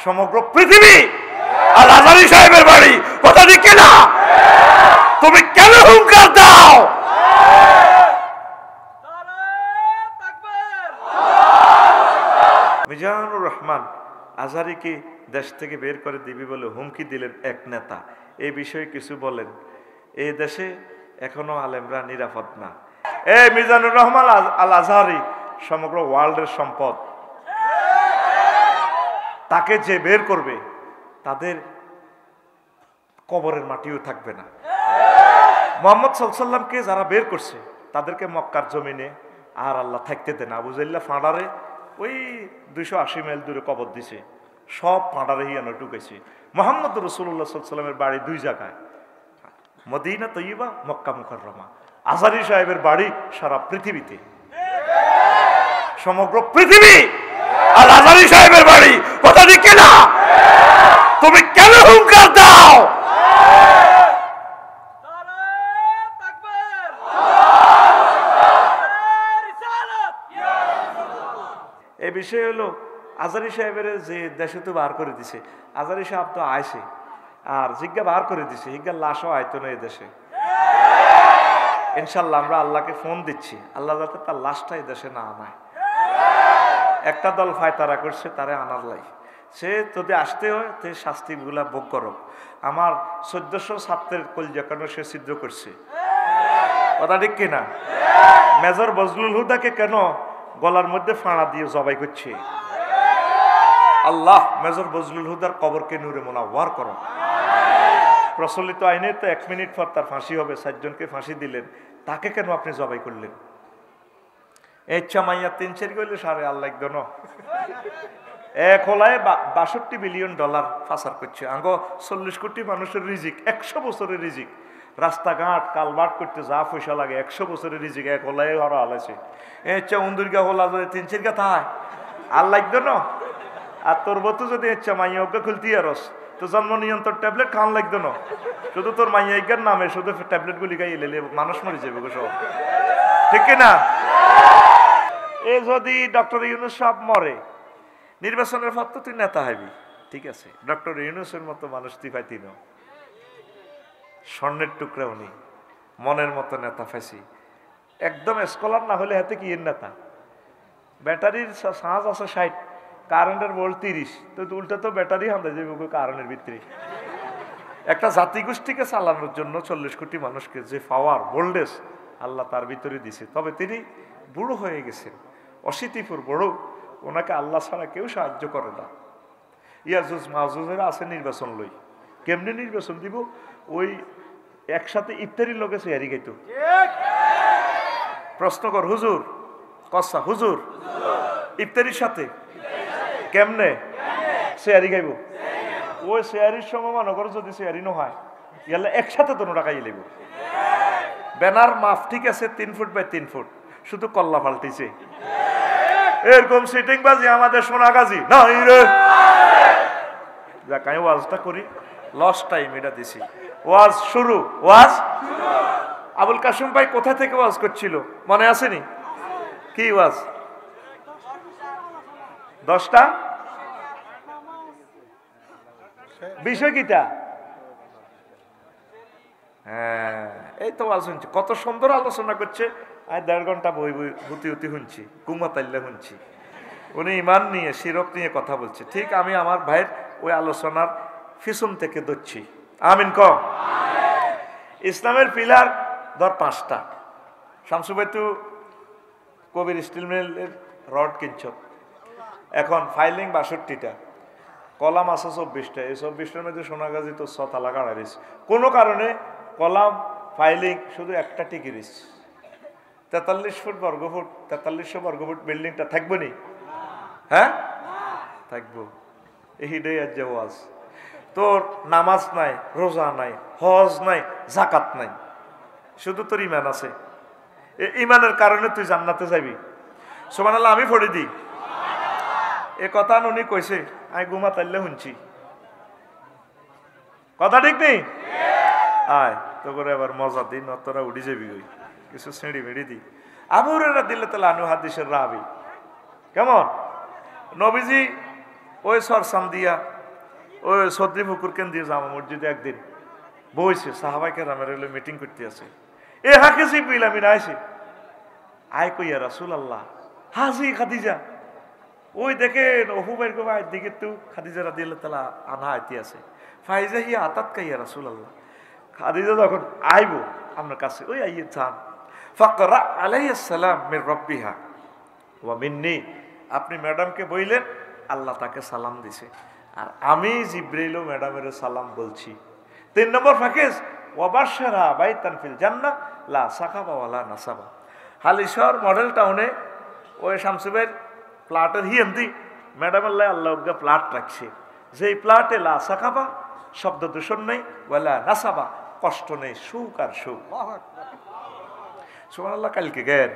সমগ্র পৃথিবী আল আজহারী সাহেবের বাড়ি। কথা ঠিক কিনা? তুমি কেন হুঙ্কার দাও? মিজানুর রহমান আজহারীকে দেশ থেকে বের করে দিবি বলে হুমকি দিলেন এক নেতা। এই বিষয়ে কিছু বলেন। এই দেশে এখনো আলেমরা নিরাপদ না। এই মিজানুর রহমান আল আজহারী সমগ্র ওয়ার্ল্ডের সম্পদ। তাকে যে বের করবে তাদের কবরের মাটিও থাকবে না। মুহাম্মদ সাল্লাল্লাহু আলাইহি ওয়াসাল্লামকে যারা বের করছে তাদেরকে মক্কার জমিনে আর আল্লাহ থাকতে দেন। আবু জাহল ফাঁড়ারে ওই 280 মাইল দূরে কবর দিছে, সব ফাঁড়ারে হিয়ানো ঢুকেছে। মুহাম্মদ রাসূলুল্লাহ সাল্লাল্লাহু আলাইহি ওয়াসাল্লামের বাড়ি দুই জায়গায়, মদিনা তৈয়বা, মক্কা মুকাররমা। আজহারী সাহেবের বাড়ি সারা পৃথিবীতে, সমগ্র পৃথিবী আল আজহারী সাহেবের বাড়ি। কথা ঠিক কিনা? তুমি কেন হুঙ্কার দাও? এই বিষয় হলো আজহারী সাহেবের যে দেশে তো বার করে দিছে। আজহারী সাহেব তো আইছে আর জিজ্ঞা বার করে দিছে, জিজ্ঞার লাশও আইতো না এই দেশে। ইনশাল্লাহ আমরা আল্লাহকে ফোন দিচ্ছি, আল্লাহ যাতে তার লাশটা এই দেশে না আনায়। একটা দল ফায়তারা করছে তারে আনার লাই। সে যদি আসতে হয় তে শাস্তিগুলা ভোগ করো। আমার 1400 ছাত্রের কলজা কেন সে ছিদ্র করছে। কথা ঠিক কিনা? মেজর বজলুল হুদাকে কেন গলার মধ্যে ফাঁড়া দিয়ে জবাই করছে। আল্লাহ মেজর বজলুল হুদার কবরকে নূরে মুনাওয়ার করো। প্রচলিত আইনে তো 1 মিনিট পর তার ফাঁসি হবে, 4 জনকে ফাঁসি দিলেন, তাকে কেন আপনি জবাই করলেন? ইচ্ছা মাইয়া 3 গইলে সারে আল্লাহ একদম এক হলায় 62 বিলিয়ন ডলার পাচার করছে। আঙ্গ 40 কোটি মানুষের রিজিক, 100 বছরের রিজিক, রাস্তাঘাট কালভার্ট করতে যা পয়সা লাগে 100 বছরের রিজিক এক হলায় হরা হালাইছে। ইচ্ছা উন্দুর্গা হলা যদি 3 গা থায় আল্লাহ একদম। আর তোর বতু যদি ইচ্ছা মাইয়া অজ্ঞা খুলতি আরস তো জন্ম নিয়ন্ত্রণ ট্যাবলেট খান লাগতো না। শুধু তোর মাইয়া ইজ্ঞার নামে শুধু ট্যাবলেট গুলি গাই এলে মানুষ মরে যাবে গো সব। ঠিক কিনা? এ যদি ডক্টর ইউনূস সাহেব মরে, নির্বাচনের পর তো তুই নেতা হবি, ঠিক আছে। ডক্টর ইউনূসের মতো মানুষ তুই পাইতি না। স্বর্ণের টুকরা উনি, মনের মতো নেতা ফাইসি, একদম স্কলার না হলে হাতে কি এর নেতা। ব্যাটারির সাঁজ আছে 60, কারেন্টের ভোল্ট 30, তো উল্টা তো ব্যাটারি হামদা যাবে কারেন্টের ভিতরে। একটা জাতিগোষ্ঠীকে চালানোর জন্য 40 কোটি মানুষকে যে পাওয়ার ভোল্টেজ আল্লাহ তার ভিতরে দিছে। তবে তিনি বুড়ো হয়ে গেছেন, অশীতিপুর বড়, ওনাকে আল্লাহ ছাড়া কেউ সাহায্য করে না। ইয়াজুজ মাহুজেরা আছে নির্বাচন লই, কেমনি নির্বাচন দিব? ওই একসাথে ইফতারির লোকে সে হারি গাইতো। প্রশ্ন কর হুজুর, কসা হুজুর ইফতারির সাথে কেমনে শেয়ারি গাইব? ওই শেয়ারির সময় মনে করো যদি শেয়ারি ন হয় ইয়ালে একসাথে তো টাকা ইলেব। ব্যানার মাফ ঠিক আছে 3 ফুট বাই 3 ফুট, শুধু কল্লা পাল্টিছে। এরকম সিটিং বাজি আমাদের সোনাগাজী নাই রে। যাক আমি ওয়াজটা করি, লস টাইম এটা দিছি। ওয়াজ শুরু, ওয়াজ আবুল কাসিম ভাই কোথা থেকে ওয়াজ করছিল মনে আসেনি? কি ওয়াজ? 10টা বিষয় কিটা? হ্যাঁ এই তো ওয়াজ শুনছি, কত সুন্দর আলোচনা করছে। আমি 1.5 ঘন্টা বই বই হুতি শুনছি, কুমাতাইল্লা শুনছি। উনি ইমান নিয়ে শিরক নিয়ে কথা বলছে। ঠিক আমি আমার ভাইয়ের ওই আলোচনার পিছন থেকে ধরছি। আমিন কম। ইসলামের পিলার ধর 5টা। শামসু ভাই তো কবির স্টিল মিলের রড কিনছ, এখন ফাইলিং 62টা, কলাম আছে 24টা। এই 24টার মধ্যে সোনাগাজী তো 6 তালা কাড়াইছে। কোনো কারণে কলাম ফাইলিং শুধু একটা টিকিরিস। 43 ফুট বর্গফুট, 4300 বর্গফুট বিল্ডিংটা থাকবো নি? হ্যাঁ থাকবো। এইটাই আজ যে ওয়াজ। তোর নামাজ নাই, রোজা নাই, হজ নাই, জাকাত নাই, শুধু তোর ইমান আছে। এই ইমানের কারণে তুই জান্নাতে যাবি। সুবহানাল্লাহ আমি পড়ে দিই। এ কথা উনি কইছে, আমি ঘুমা তাইলে শুনছি। কথা ঠিক নেই? আয় তো করে আবার মজা দিই, নতরা উড়ি যাবি ওই কিছু সিঁড়ি মিড়ি দিই। আবু হুরায়রা দিলে তাহলে আনু হাদিসের রাবি। কেমন? নবীজি ওই সরসাম দিয়া ওই সদ্রি পুকুর কেন দিয়ে জামা মসজিদে একদিন বইছে সাহাবাইকে রামের মিটিং করতে আছে এ হাকে জিব্রিল আমিন আইছে আয় কইয়া রাসূলুল্লাহ হাজি খাদিজা ওই দেখেন অহুবাইর গোবাইর দিকে তো খাদিজা রাদিয়াল্লাহু তাআলা আনহা আইতে আছে ফাইজা হিয়া আতাত কাইয়া রাসূলুল্লাহ খাদিজা যখন আইবো আপনার কাছে ওই আইয়ে যান ফাকরা আলাইহিস সালাম মির রাব্বিহা ওয়া মিন্নি আপনি ম্যাডামকে বইলেন আল্লাহ তাকে সালাম দিছে আর আমি জিব্রাইলও ম্যাডামের সালাম বলছি 3 নম্বর ফাকেজ ওয়াবাশশারা বাইতান ফিল জান্নাহ লা সাকাবা ওয়ালা নাসাবা হালিশহর মডেল টাউনে ওই শামসুবের প্লাটের হিয়েন্দি ম্যাডাম আল্লাহ প্লাট রাখছে যেই প্লাটে লা সাকাবা শব্দ দূষণ নেই ওয়ালা নাসাবা কষ্ট নেই সুখ আর সুখ সুবহানাল্লাহ কালকে গেন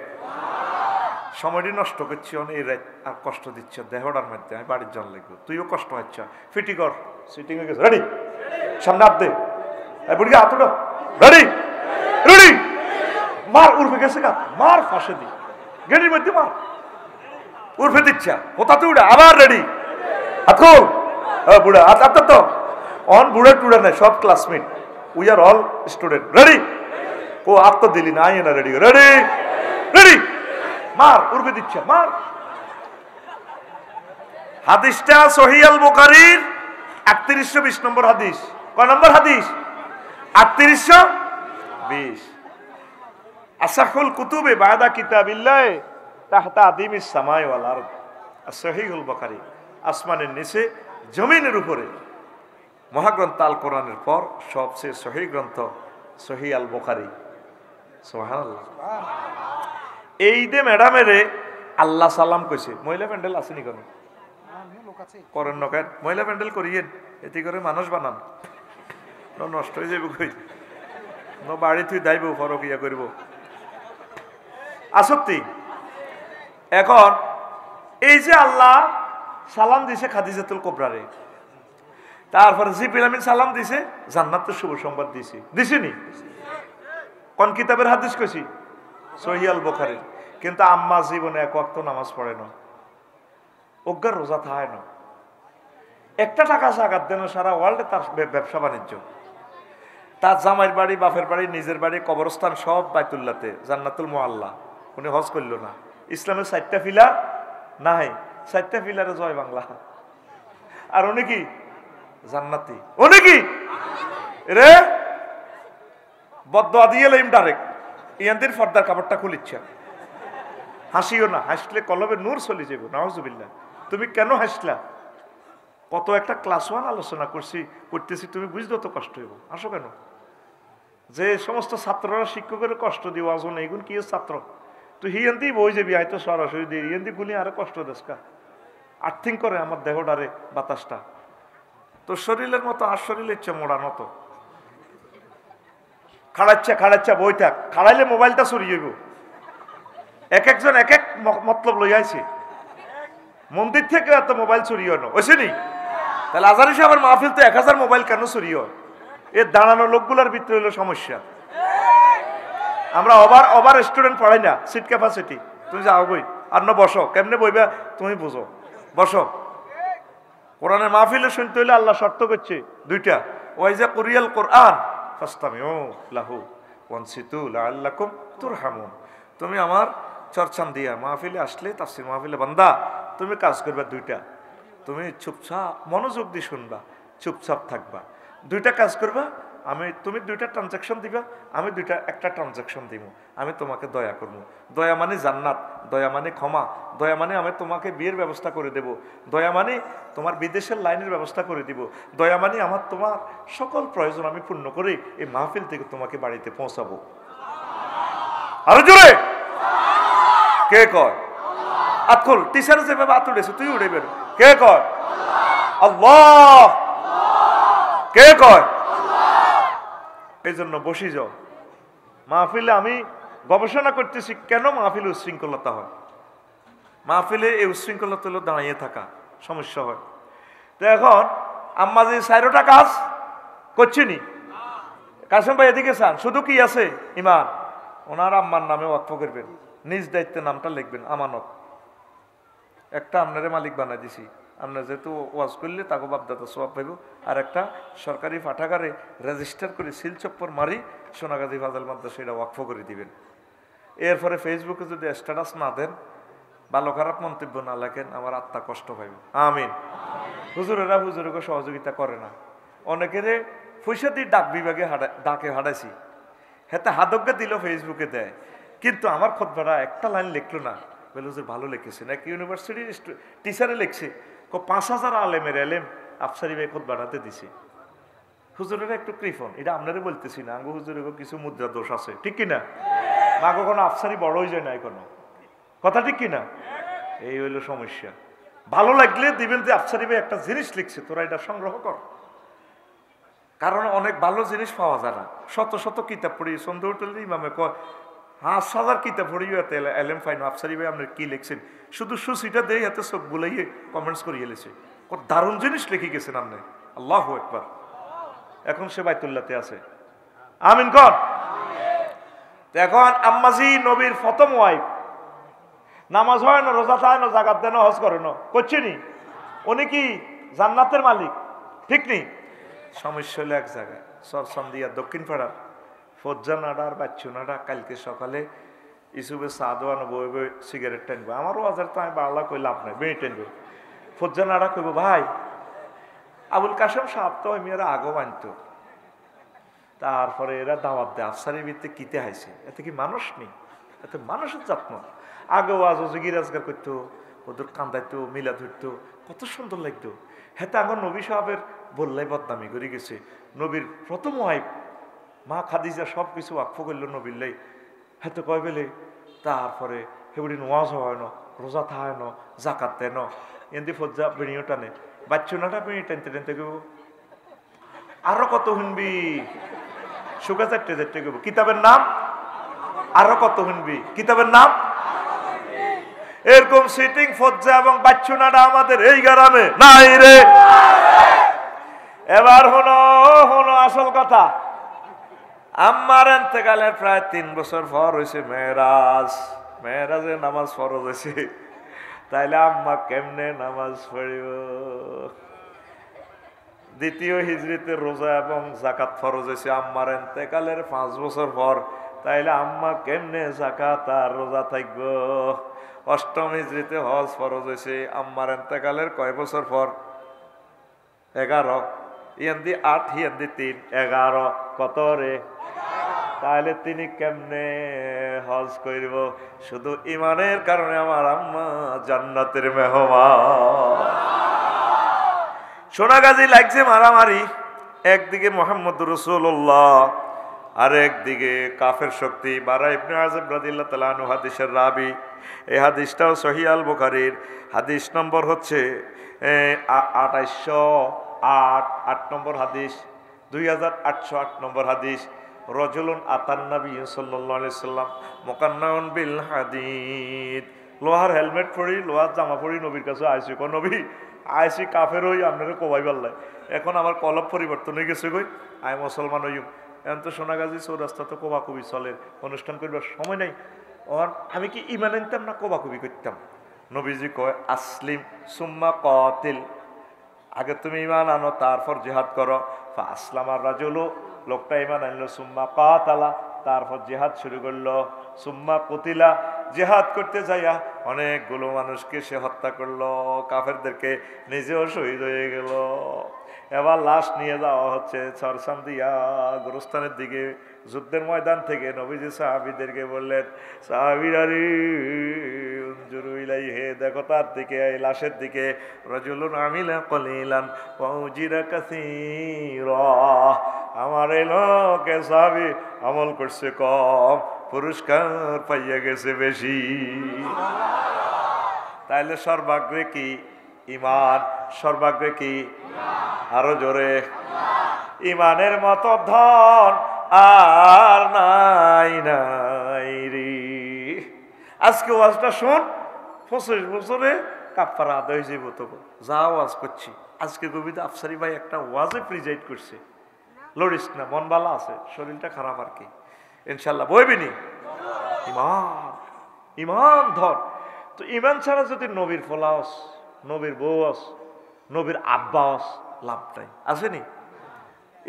সময়টি নষ্ট করছি অনেক রাত আর কষ্ট দিচ্ছ দেহটার মধ্যে আমি বাড়ির জল লাগবে তুইও কষ্ট হচ্ছ ফিটি কর সিটিং হয়ে গেছে রেডি সামনে হাত দে বুড়ি হাতটা রেডি রেডি মার উর্ফে গেছে গা মার ফাঁসে দি গেড়ির মধ্যে মার উর্ফে দিচ্ছা হোতাতে উড়ে আবার রেডি হাত খোল বুড়া হাত তো অন বুড়ে টুড়ে নেই সব classmate we are all student ready ও আত্ম দিলি না আইয়ে না রেডি রেডি রেডি মার উর্ফে দিচ্ছা মার হাদিসটা সহিহ আল বুখারীর 3820 নম্বর হাদিস কয় নম্বর হাদিস 3820 আসাহুল কুতুবে বাদা কিতাবিল্লাহ তাহতা আদিমিস সামাই ওয়াল আরদ সহিহুল বুখারী আসমানের নিচে জমিনের উপরে মহাগ্রন্থ আল কোরআনের পর সবচেয়ে সহিহ গ্রন্থ সহিহ আল বুখারী সুবহানাল্লাহ এই দে ম্যাডামেরে আল্লাহ সালাম কইছে মহিলা প্যান্ডেল আসেনি কেন করেন না কেন মহিলা প্যান্ডেল করিয়েন এতে করে মানুষ বানান নষ্ট হয়ে যাবে কই বাড়ি তুই দাইব ফরক ইয়া করব আসক্তি এখন এই যে আল্লাহ সালাম দিছে খাদিজাতুল কুবরারে তারপরে জিবরিল আমিন সালাম দিছে জান্নাতের শুভ সংবাদ দিছে দিছেনি কোন কিতাবের হাদিস কইছি সহিহ আল বুখারী কিন্তু আম্মা জীবনে এক ওয়াক্ত নামাজ পড়ে না অজ্ঞার রোজা থায় না একটা টাকা জাকাত দেন সারা ওয়ার্ল্ডে তার ব্যবসা বাণিজ্য তার জামাইয়ের বাড়ি বাপের বাড়ি নিজের বাড়ি কবরস্থান সব বাইতুল্লাহতে জান্নাতুল মুআল্লা উনি হজ করল না ইসলামের 4টা পিলার নাই 4টা পিলারে জয় বাংলা আর উনি কি জান্নাতি উনি কি রে বদদোয়া দিয়ে লাইম ডাইরেক্ট ইয়ান্দের ফর্দার কাপড়টা খুলিচ্ছা হাসিও না হাসলে কলবে নূর চলে যাবে নাউজুবিল্লাহ তুমি কেন হাসলা কত একটা ক্লাস 1 আলোচনা করতেছি তুমি বুঝতে তো কষ্ট হইব আসো কেন যে সমস্ত ছাত্ররা শিক্ষকের কষ্ট দিও আজন এইগুন কি ছাত্র তুই হিয়ান্তি বই যাবি হয়তো সরাসরি দিয়ে হিয়ান্তি গুলি আরো কষ্ট দেশকা আর্থিং করে আমার দেহটারে বাতাসটা তোর শরীরের মতো আর শরীরের চেয়ে মোড়ানো তো খাড়াচ্ছা বই থাক খাড়াইলে মোবাইলটা সরিয়ে যাইব এক একজন এক এক মতলব লই আইছে মন্দির থেকে এত মোবাইল চুরিও না ওইসে নি তাহলে আজারি সাহেবের মাহফিল তো 1000 মোবাইল কেন চুরিও এর দাঁড়ানো লোকগুলোর ভিতরে হলো সমস্যা আমরা ওভার স্টুডেন্ট পড়াই না সিট ক্যাপাসিটি তুমি যাও বই আর না বসো কেমনে বইবা তুমি বুঝো বসো কোরআনের মাহফিলে শুনতে হইলে আল্লাহ শর্ত করছে 2টা ওয়াইজা কুরিয়াল কোরআন ফাসতামিউ লাহু ওয়ানসিতু লাআল্লাকুম তুরহামুন তুমি আমার চর্চান দিয়া মাহফিলে আসলে তাফসীর মাহফিলে বান্দা তুমি কাজ করবা 2টা তুমি চুপচাপ মনোযোগ দিয়ে শুনবা চুপচাপ থাকবা 2টা কাজ করবা তুমি 2টা ট্রানজাকশন দিবা আমি একটা ট্রানজাকশন দিব আমি তোমাকে দয়া করব দয়া মানে জান্নাত দয়া মানে ক্ষমা দয়া মানে আমি তোমাকে বিয়ের ব্যবস্থা করে দেব দয়া মানে তোমার বিদেশের লাইনের ব্যবস্থা করে দিব দয়া মানে আমার তোমার সকল প্রয়োজন আমি পূর্ণ করে এই মাহফিল থেকে তোমাকে বাড়িতে পৌঁছাবো আরো জোরে কে কয় আতকুল টিচার যেভাবে আত উঠেছে তুই উঠে বেরো কে কয় আল্লাহ কে কয় এই জন্য বসি যাও মাহফিলে আমি গবেষণা করতেছি কেন মাহফিলে উশৃঙ্খলতা হয় মাহফিলে এই উশৃঙ্খলতা হলো দাঁড়িয়ে থাকা সমস্যা হয় তো এখন আম্মা যে 4টা কাজ করছিনি কাসেম ভাই এদিকে চান শুধু কি আছে ইমান ওনার আম্মার নামে ওয়াকফ করবেন নিজ দায়িত্বে নামটা লিখবেন আমানত একটা আপনারে মালিক বানাই দিছি আমরা যেহেতু ওয়াজ করলে তাকে বাপদাতা সবাব পাইব। আর একটা সরকারি পাঠাগারে রেজিস্টার করে সিলচপ্পর মারি সোনাগাজী ফাজাল মাদ্রাসা এটা ওয়াকফ করে দিবেন। এরপরে ফেসবুকে যদি স্ট্যাটাস না দেন, ভালো খারাপ মন্তব্য না লেখেন, আমার আত্মা কষ্ট পাইব। আমিন। হুজুরেরা হুজুরকে সহযোগিতা করে না, অনেকের পয়সা দিয়ে ডাক বিভাগে ডাকে হাঁটাইছি, হেতে হাদককে দিল ফেসবুকে দেয়, কিন্তু আমার খোদবাটা একটা লাইন লিখলো না। বলে হুজুর ভালো লিখেছেন, এক ইউনিভার্সিটির টিচারে লিখছে 5,000 আলেমের এলেম আফসারি ভাই খোদবাটাতে দিছে। হুজুরেরা একটু কৃপণ, এটা আপনারা বলতেছি না, আঙ্গু হুজুরের কিছু মুদ্রা দোষ আছে, ঠিক কিনা? মা কখনো আফসারি বড় হয়ে যায় না কোনো কথা, ঠিক কিনা? এই হইল সমস্যা। ভালো লাগলে দিবেন যে আফসারি ভাই একটা জিনিস লিখছে, তোরা এটা সংগ্রহ কর। কারণ অনেক ভালো জিনিস পাওয়া যায় না। শত শত কিতাব পড়ি, সন্দেহ উঠলে ইমামে কয় 5,000 কিতাব পড়িও এতে এলেম ফাইন, আফসারি ভাই আপনি কি লিখছেন? শুধু সুসিটা দেই হাতে চোখ বুলাইয়ে কমেন্টস করিয়ে লেছে, কত দারুণ জিনিস লিখে গেছেন আপনি, আল্লাহু আকবার। এখন সে বাইতুল্লাহতে আছে, আমিন কর। এখন আম্মাজি নবীর প্রথম ওয়াইফ, নামাজ হয় না, রোজা থাকে না, জাকাত দেন, হজ করে না, করছে নি, উনি কি জান্নাতের মালিক? ঠিক নেই। সমস্যা হলো এক জায়গায়, সরসন্দিয়া দক্ষিণ পাড়ার ফজ্জা নাডা আর বাচ্চু নাডা কালকে সকালে ইসুবে সাদওয়ানো বই বই সিগারেট টানবো। আমারও আজার তো আমি বাংলা কই লাভ নাই, বেড়ে টানবো। ফজ্জা নাডা কইব ভাই আবুল কাসেম সাহেব তো মেয়েরা আগো মানত, তারপরে এরা দাওয়াত দেয় আফসারির ভিত্তি কিতে হাইছে, এতে কি মানুষ নেই? এতে মানুষের যত্ন। আগে ওয়াজ অজগি রাজগার করতো, ওদের কান্দাইতো, মিলা ধরতো, কত সুন্দর লাগতো। হেতে আমার নবী সাহেবের বললাই বদনামি করে গেছে। নবীর প্রথম ওয়াইফ মা খাদিজা সব কিছু ওয়াকফ করলো নবীল্লাই, হেতে কয় বেলে। তারপরে সেগুলি নোয়াজ হয় না, রোজা থায় না, জাকাত দেয় না, এমনি ফজ্জা বেড়িও টানে, বাচ্চুনাটা বেড়িয়ে টানতে টানতে গেব। আরো কত শুনবি, সুখা চারটে চারটে গেব। কিতাবের নাম আরো কত শুনবি, কিতাবের নাম। এরকম সিটিং ফজ্জা এবং বাচ্চুনাটা আমাদের এই গ্রামে নাই রে। এবার হলো হলো আসল কথা। আম্মার এতেকালের প্রায় 3 বছর পর হয়েছে মেরাজ। মেরাজে নামাজ ফরজ হয়েছে, তাইলে আম্মা কেমনে নামাজ পড়িব? দ্বিতীয় হিজরিতে রোজা এবং জাকাত ফরজ হয়েছে আম্মার এতেকালের 5 বছর পর, তাইলে আম্মা কেমনে জাকাত আর রোজা থাকব? অষ্টম হিজরিতে হজ ফরজ হয়েছে আম্মার এতেকালের কয় বছর পর? 11। ইয়ান্দি 8, ইয়ান্দি 3, 11 কত রে? তাহলে তিনি কেমনে হজ করব? শুধু ইমানের কারণে আমার আম্মা জান্নাতের মেহমান। সোনাগাজী লাগছে মারামারি, একদিকে মুহাম্মদুর রাসূলুল্লাহ আর একদিকে কাফের শক্তি। বারা ইবনে আযব রাদিয়াল্লাহু তাআলা আনহু হাদিসের রাবি। এই হাদিসটাও সহিহ আল বুখারীর হাদিস নম্বর হচ্ছে 2808 নম্বর হাদিস, 2808 নম্বর হাদিস। রজুলুন আতান নবী সাল্লাল্লাহু আলাইহি সাল্লাম মুকান্নাউন বিল হাদিদ। লোহার হেলমেট পরি, লোহার জামা পরি নবীর কাছে আইসি। কো নবী আইসি কাফের হই, আপনারা কোবাই পারলাই। এখন আমার কলব পরিবর্তন হয়ে গেছে, কই আই মুসলমান হইম। এখন তো সোনাগাজী চৌরাস্তা তো কোবাকুবি চলে, অনুষ্ঠান করবার সময় নাই। আর আমি কি ইমান আনতাম না কোবাকুবি করতাম? নবীজি কয় আসলিম সুম্মা কাতিল, আগে তুমি ইমান আনো তারপর জিহাদ করো। আসলামার রাজুলু, লোকটা ইমান আনলো। সুম্মা কাতালা, তারপর জিহাদ শুরু করলো। সুম্মা কুতিলা, জিহাদ করতে যাইয়া অনেকগুলো মানুষকে সে হত্যা করলো, কাফেরদেরকে, নিজেও শহীদ হয়ে গেল। এবার লাশ নিয়ে যাওয়া হচ্ছে সরসান্দিয়া গোরস্থানের দিকে। যুদ্ধের ময়দান থেকে নবীজি সাহাবীদেরকে বললেন, সাহাবীরা রে উনজুরু ইলাইহি, দেখো তার দিকে, এই লাশের দিকে। রাজুলুন আমিলা কলিলান ওয়া উজিরা কাসীরা, আমার এই লোকে সাহাবী আমল করছে কম, পুরস্কার পাইয়া গেছে বেশি। তাইলে সর্বাগ্রে কি ইমান? সর্বাগ্রে কি? আরো জোরে। ইমানের মতো ধন আর নাই নাই রে। আজকে ওয়াজটা শোন, 25 বছরে কাফারা আদায় হয়ে যাবো। তো যা ওয়াজ করছি আজকে কবিতা আফসারি ভাই একটা ওয়াজে প্রিজাইড করছে। লড়িস না, মন ভালো আছে, শরীরটা খারাপ আর কি, ইনশাল্লাহ বইবিনি। ইমান, ইমান ধর। তো ইমান ছাড়া যদি নবীর ফলাস, নবীর বউ আস, নবীর আব্বাও লাভ নাই, আসেনি?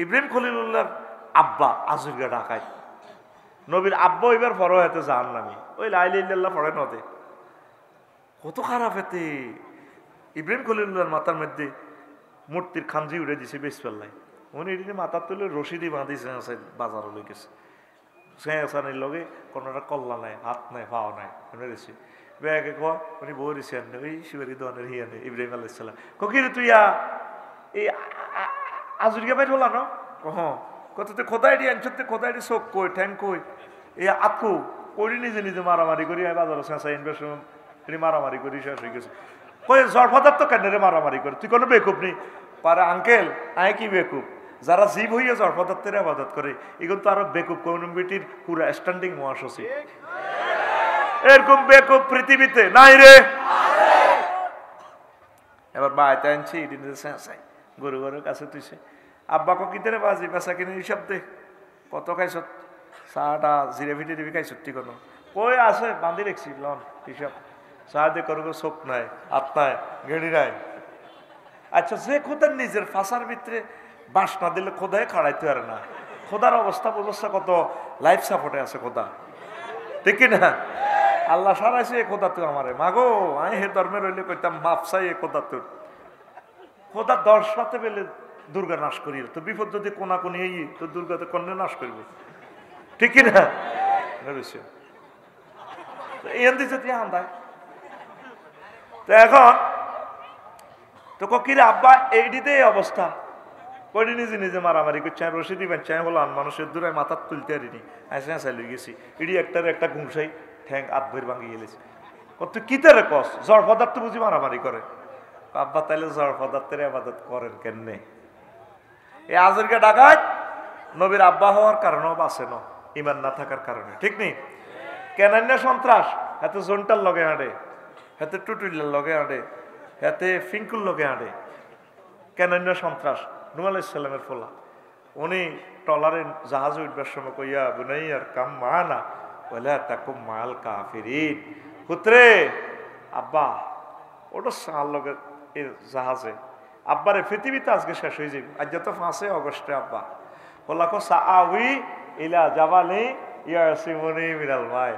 ইব্রাহিম খলিলুল্লাহর আব্বা আজুরগা ডাকায়, নবীর আব্বা এবার পরে হয়তো জাহান্নামী, ওই লা ইলাহা ইল্লাল্লাহ পড়ে নদে। কত খারাপ এতে। ইব্রাহিম খলিলুল্লাহর মাথার মধ্যে মূর্তির খাঞ্জি উড়ে দিছে বেসপাল্লায়, উনি এটি মাথার তুলে রশিদি বাঁধিছে, বাজারও লই গেছে। সেঁসানির লগে কোনোটা কল্লা নাই, হাত নাই, পাও নাই, শুনে গেছি ব্যাগে কয় উনি বই দিছে ওই শিবারি দোয়ানের হিয়ানে ইব্রাহিম আলাইহিস সালাম। কিরে তুই এই আজুরিয়া বাইর হলা না? কত তুই খোদাই দি আনছ, খোদাই দি চোখ কই, ঠ্যাং কই, এই আতকু করি নিজে নিজে মারামারি করি, বাজারে চেঁচা ইনভেস্ট মারামারি করি শেষ হয়ে গেছে। কই জ্বর পদার্থ কেন রে মারামারি করে, তুই কোনো বেকুব নেই পারে আঙ্কেল, আয় কি বেকুব? যারা জীব হইয়া জ্বর পদার্থের আবাদত করে এগুলো তো আরো বেকুব কমিউনিটির পুরা স্ট্যান্ডিং মহাসচিব। এরকম বেকুব পৃথিবীতে নাই রে। এবার বাড়িতে আনছি চেঁচাই, গরু গরুর কাছে তুইছে আব্বা কিতে বাজি বেচা কিনে হিসাব দে, কত খাইছ, চাটা জিরে ভিটে দিবি খাইছ, ঠিক কোনো কই আছে বান্ধি রেখছি লন হিসাব, চা দে করবো, চোখ নাই, হাত নাই, গেড়ি নাই। আচ্ছা, যে খোদার নিজের ফাঁসার ভিতরে বাস না দিলে খোদায় খাড়াইতে পারে না, খোদার অবস্থা ব্যবস্থা কত লাইফ সাপোর্টে আছে খোদা, ঠিক না? আল্লাহ সারাইছে এ খোদা তুই আমারে মাগো, আমি হে ধর্মে রইলে কইতাম মাপ চাই এ খোদা তোর, খোদা 10 রাতে পেলে দুর্গা নাশ করি, তো বিপদ যদি কোনা কোনি তো দুর্গাতে কন্যা নাশ করবে, ঠিক না? এন দিছে তুই আন্দায়। তো এখন তো কিরে আব্বা এইটিতে এই অবস্থা কই নিজে নিজে মারামারি করছে, রশি দিবেন চাই বললাম মানুষের দূরে মাথার তুলতে পারিনি, আইসা লই গেছি, ইডি একটার একটা ঘুমসাই ঠ্যাং আত ভৈর ভাঙি গেলেছি। তুই কিতে রে কস, জ্বর পদার্থ বুঝি মারামারি করে? আব্বা তাইলে জ্বর পদার্থের আবাদত করেন কেমনে? এই আজরকে ডাকাত নবীর আব্বা হওয়ার কারণেও বাঁচে না, ইমান না থাকার কারণে, ঠিক নেই? কেনান্য সন্ত্রাস হাতে জন্টার লগে হাঁটে, হাতে টুটুইলার লগে হাঁটে, হাতে ফিঙ্কুর লগে হাঁটে, কেনান্য সন্ত্রাস নূহ আলাইহিস সালামের ফলা। উনি টলারে জাহাজে উঠবার সময় কইয়া বুনাইয়ার কাম মানা ওয়ালা তাকুম মাল কাফিরিন, পুত্রে আব্বা ওটা সাল লগে এই জাহাজে, আব্বারে পৃথিবীতে আজকে শেষ হয়ে যাবে, আজ তো 5 আগস্টে আব্বা বলা কো সাআউই ইলা জাবালি ইয়াসিমুনি মিনাল মাই।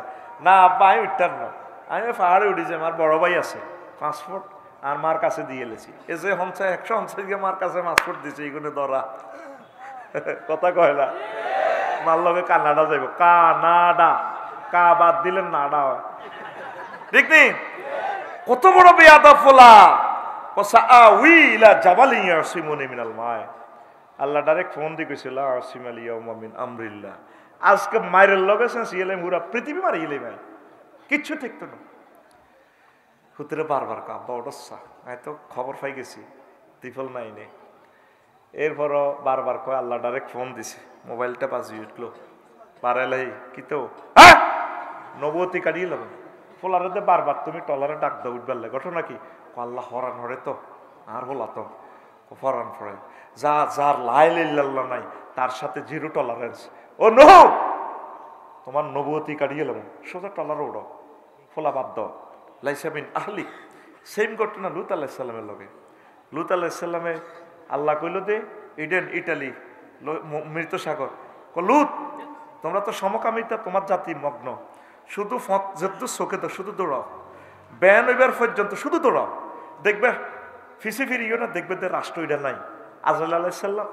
না আব্বা আমি উঠতাম না, আমি পাহাড়ে উঠেছি, আমার বড় ভাই আছে 5 ফুট আর মার কাছে দিয়ে এলেছি, এই যে হমসা 100 হমসা গিয়ে মার কাছে 5 ফুট দিছে, এইগুলো ধরা কথা কয় না, মার লগে কানাডা যাইব, কানাডা, কা বাদ দিলেন নাডা হয়, ঠিক নেই? কত বড় বেয়াদব ফোলা। আল্লাহ ডাইরেক্ট ফোন দিয়ে কইছিল আমরিল্লাহ, আজকে মায়ের লগে পুরা পৃথিবী মারি গেলে ভাই, কিচ্ছু ঠিকতো না। হুতরে বারবার আব্বা ওটা আমি তো খবর পাই গেছি ত্রিফল নাই নেই। এরপরও বারবার কয় আল্লাহ ডাইরেক্ট ফোন দিছে, মোবাইলটা বাজি উঠলো, পারালাই কি তো নবতী কাটিয়ে লব ফোলারে বারবার তুমি টলারে ডাক দাও উঠবার লাগে, ঘটনা কি? আল্লাহ হরান হরে তো আর হলা তো ফরান ফরে, যার লাইল্লাহ নাই তার সাথে 0 টলারেন্স। ও নো, তোমার নবতী কাটিয়ে লব, সোজা টলারে উঠো, ফোলা বাদ দাও, লাইসাবিন আহলি। সেম ঘটনা লুত আলাইহিস সালামের লগে। লুত আলাইহিস সালামে আল্লাহ কইল দে ইডেন ইটালি মৃত সাগর, লুত তোমরা তো সমকামিতা, তোমার জাতি মগ্ন, শুধু যেহেতু চোখে তো শুধু দৌড়াও, ব্যান হইবার পর্যন্ত শুধু দৌড়াও, দেখবে ফিসি ফিরিও না, দেখবে যে রাষ্ট্র এটা নাই। আজরাইল আলাইহিস সালাম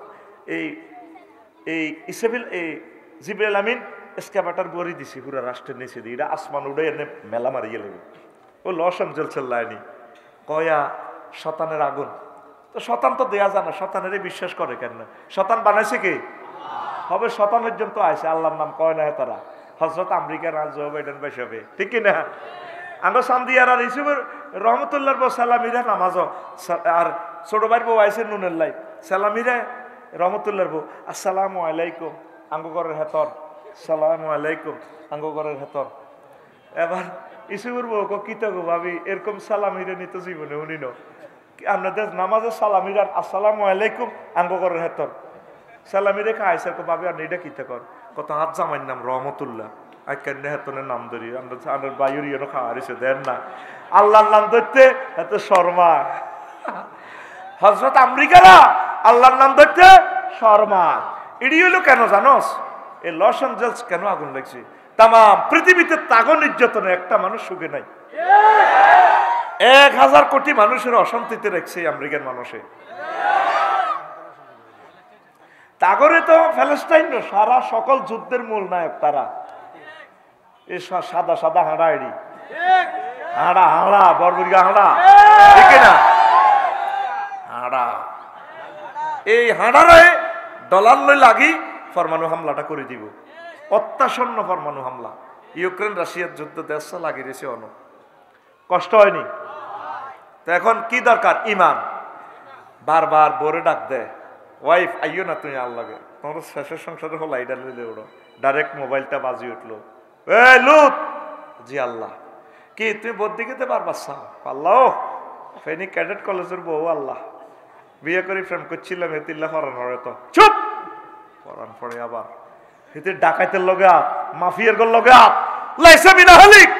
এই ইসরাফিল এই জিবরাইল আমিন এসকাভেটর বড়ি দিছি পুরা রাষ্ট্রের নিচে দিয়ে, এটা আসমান উড়ে এনে মেলা মারিয়ে লেগে, ও লসন জলছেল্লায়নি কয়া শতানের আগুন। তো শতান তো দেয়া যায় না, শতানেরই বিশ্বাস করে কেন? শতান বানাইছে কি হবে? শতানের জন্য তো আইসে, আল্লাহর নাম কয় না তারা, হযরত আমেরিকার রাজ বাইডেন বসবে, ঠিক কিনা? আমরা সান্দিয়ার আর ইসুফের রহমতুল্লাহর বউ সালামিরা নামাজ, আর ছোট ভাইয়ের বউ আইসে নুনের লাই, সালামিরা রহমতুল্লাহর বউ আসসালামু আলাইকুম আঙ্গগরের হেতর, সালামু আলাইকুম আঙ্গগরের হেতর। এবার ইসুফের বউ কিতা গো ভাবি, এরকম সালামিরা নিত জীবনে উনি ন, আপনাদের নামাজের সালামিরা আসসালামু আলাইকুম আঙ্গগরের হেতর, সালামি রেখা আইসা কো ভাবি আপনি এটা কিতা কর, কত হাত জামাইয়ের নাম রহমতুল্লাহ, আইকান্নে হেতনের নাম ধরি আমরা বায়ুর ইয়েনো খাওয়া হারিছে দেন না, আল্লাহর নাম ধরতে এত শর্মা। হযরত আমেরিকারা আল্লাহর নাম ধরতে শর্মা। এডি হলো কেন জানোস? এই লস অ্যাঞ্জেলস কেন আগুন লাগছে? তাম পৃথিবীতে তাগো নির্যাতনে একটা মানুষ সুখে নাই। 1000 কোটি মানুষের অশান্তিতে রাখছে আমেরিকার মানুষে। তাগরে তো প্যালেস্টাইন সারা সকল যুদ্ধের মূল নায়ক তারা। এই সাদা সাদা হাঁড়া এডি হাঁড়া হাঁড়া বর্বরিকা হাঁড়া, ঠিক না? হাঁড়া এই হাঁড়ারে ডলার লই লাগি পরমাণু হামলাটা করে দিব। অত্যাসন্ন পরমাণু হামলা। ইউক্রেন রাশিয়ার যুদ্ধ দেশ লাগিয়ে দিয়েছে অন, কষ্ট হয়নি? তো এখন কি দরকার? ইমান। বারবার বোরে ডাক দেয়, ওয়াইফ আইও না তুমি আল্লাহকে, তোমার শেষের সংসারে হলো এইটা লইলে ওড়ো। ডাইরেক্ট মোবাইলটা বাজি উঠলো, এ লুত, জি আল্লাহ। কি তুমি বদ্যি খেতে পারবা? আল্লাহ ফেনী ক্যাডেট কলেজের বউ আল্লাহ, বিয়ে করে প্রেম করছিলাম হেতিল্লা ফরান হরে তো চুপ ফরান পড়ে আবার হেতে ডাকাইতের লগে হাত, মাফিয়ার গোল লগে হাত লাইসা বিনা হালিক।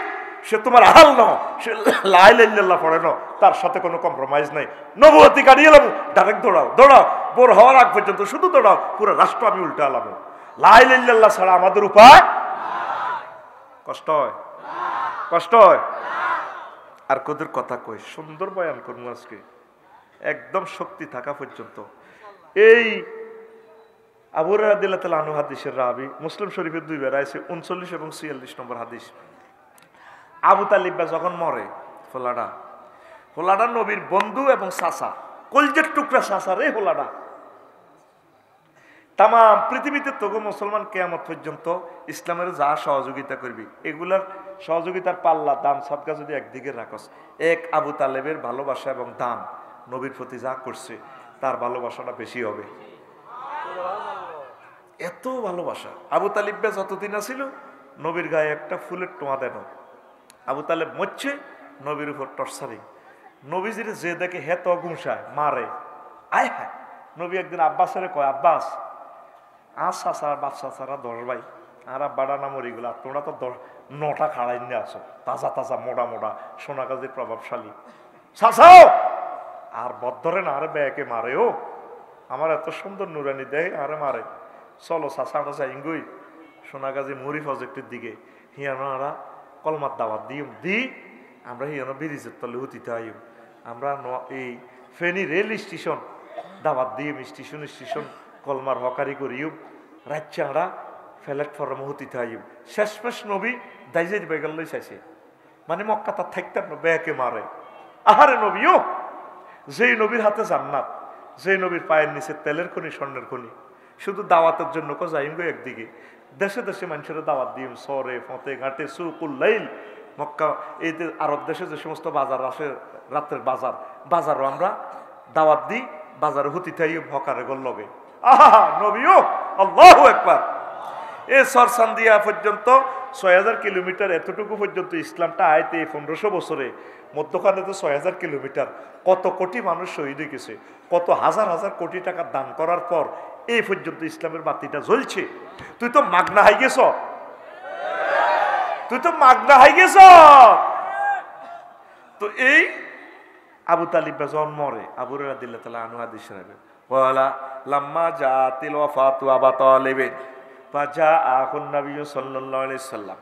সে তোমার হাল ন, সে লা ইলাহা ইল্লাল্লাহ পড়ে ন, তার সাথে কোনো কম্প্রোমাইজ নাই। নবুয়তি কাটিয়ে এলাম, ডাইরেক্ট দৌড়াও দৌড়াও, বোর হওয়ার আগ পর্যন্ত শুধু দৌড়াও, পুরো রাষ্ট্র আমি উল্টে আলাম। লা ইলাহা ইল্লাল্লাহ ছাড়া আমাদের উপায়। কষ্ট হয়, কষ্ট হয়। আর কদের কথা কই, সুন্দর বয়ান করবো আজকে একদম শক্তি থাকা পর্যন্ত। এই আবু হুরায়রা রাদিয়াল্লাহু তাআলা আনহু হাদিসের রাবি, মুসলিম শরীফের 2 বার আছে 39 এবং 46 নম্বর হাদিস। আবু তালিব যখন মরে, হোলাডা নবীর বন্ধু এবং চাচা, কলজের টুকরা চাচা রে হোলাডা। তাম পৃথিবীতে তবু মুসলমান কিয়ামত পর্যন্ত ইসলামের যা সহযোগিতা করবি, এগুলার সহযোগিতার পাল্লা দান সদকা যদি একদিকে রাখস, এক আবু তালেবের ভালোবাসা এবং দান নবীর প্রতি যা করছে তার ভালোবাসাটা বেশি হবে। এত ভালোবাসা। আবু তালিব যতদিন আছিল নবীর গায়ে একটা ফুলের টোয়া দেন। আবু তালেব মরছে, নবীর উপর টর্চারিং। নবীজির যে দেখে হেত গুমসায় মারে, আয় হায়। নবী একদিন আব্বাসের কয়, আব্বাস আর চাচার বাপ চাচারা 10 ভাই, আর আব্বাডা না মরিগুলা, তোমরা তো 9টা খাড়াই নিয়ে আসো, তাজা তাজা মোটা মোটা সোনা গাজীর প্রভাবশালী চাচাও আর বদ্ধরে না, আরে বেয়াকে মারে। ও আমার এত সুন্দর নুরানি দেয় আরে মারে। চলো চাচাটা যাইঙ্গুই সোনাগাজী মুড়ি প্রজেক্টের দিকে, হিয়ানোরা কলমার দাওয়াত দি আমরা হিয়ানো ব্রিজের তলে হতিতে আইম। আমরা এই ফেনী রেল স্টেশন দাওয়াত দিম, স্টেশন স্টেশন কলমার হকারি করিও, রাজ্যে আমরা প্ল্যাটফর্ম হতিতে আইম। শেষমেশ নবী দাইজের বেগাল্লই চাইছে, মানে মক্কা তার থাকতেন না, বেয়াকে মারে। আহারে নবীও, যেই নবীর হাতে জান্নাত, যেই নবীর পায়ের নিচে তেলের খনি স্বর্ণের খনি, শুধু দাওয়াতের জন্য যাইম গো একদিকে, দেশে দেশে মানুষের দাওয়াত দিম, সরে ফতে ঘাটে সুকুল লাইল। মক্কা এই আরব দেশে যে সমস্ত বাজার আসে, রাতের বাজারও আমরা দাওয়াত দিই, বাজারে হতি থাই ভকারে গোল লগে। আহা নবীও আল্লাহু আকবার। এ সরসান্দিয়া পর্যন্ত 6000 কিলোমিটার, এতটুকু পর্যন্ত ইসলামটা আয়তে 1500 বছরে, মধ্যখানে তো 6000 কিলোমিটার, কত কোটি মানুষ শহীদ হয়ে গেছে, কত হাজার হাজার কোটি টাকা দান করার পর এই পর্যন্ত ইসলামের বাতিটা জ্বলছে। তুই তো মাগনা হাই গেছ, তুই তো মাগনা হাই গেছ। তো এই আবু তালিব যখন মরে, আবু হুরায়রা রাদিয়াল্লাহু তাআলা আনহু হাদিস শোনাবে, ওয়ালা লাম্মা জাতিল ওয়াফাতু আবু তালিবিন ফাজাআহুন নবী সাল্লাল্লাহু আলাইহি সাল্লাম।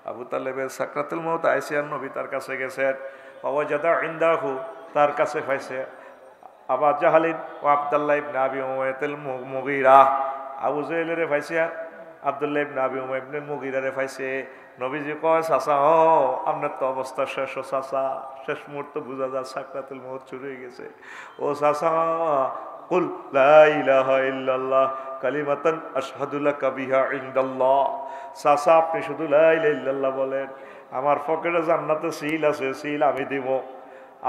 আবু তালেবের সাকরাতুল মউত আইসে, নবী তার কাছে গেছেন। ওয়াজাদা ইনদাহু, তার কাছে পাইছে আবু জাহালিন ও আব্দুল্লাহ ইবনে আবি উমাইয়াতুল মুগীরা। আবু জাহেলের পাইছে, আব্দুল্লাহ ইবনে আবি উমাইয়া ইবনে মুগীরারে পাইছে। নবীজি কয়, চাচা ও আপনার তো অবস্থা শেষ, ও চাচা শেষ মুহূর্তে বোঝা যায় সাকরাতুল মউত শুরু হয়ে গেছে। ও চাচা কুল লা ইলাহা ইল্লাল্লাহ কালিমাতান আশহাদু লাকা বিহা ইনদাল্লাহ। চাচা আপনি শুধু লা ইলাহা ইল্লাল্লাহ বলেন, আমার পকেটে জান্নাতে সিল আছে, সিল আমি দিব,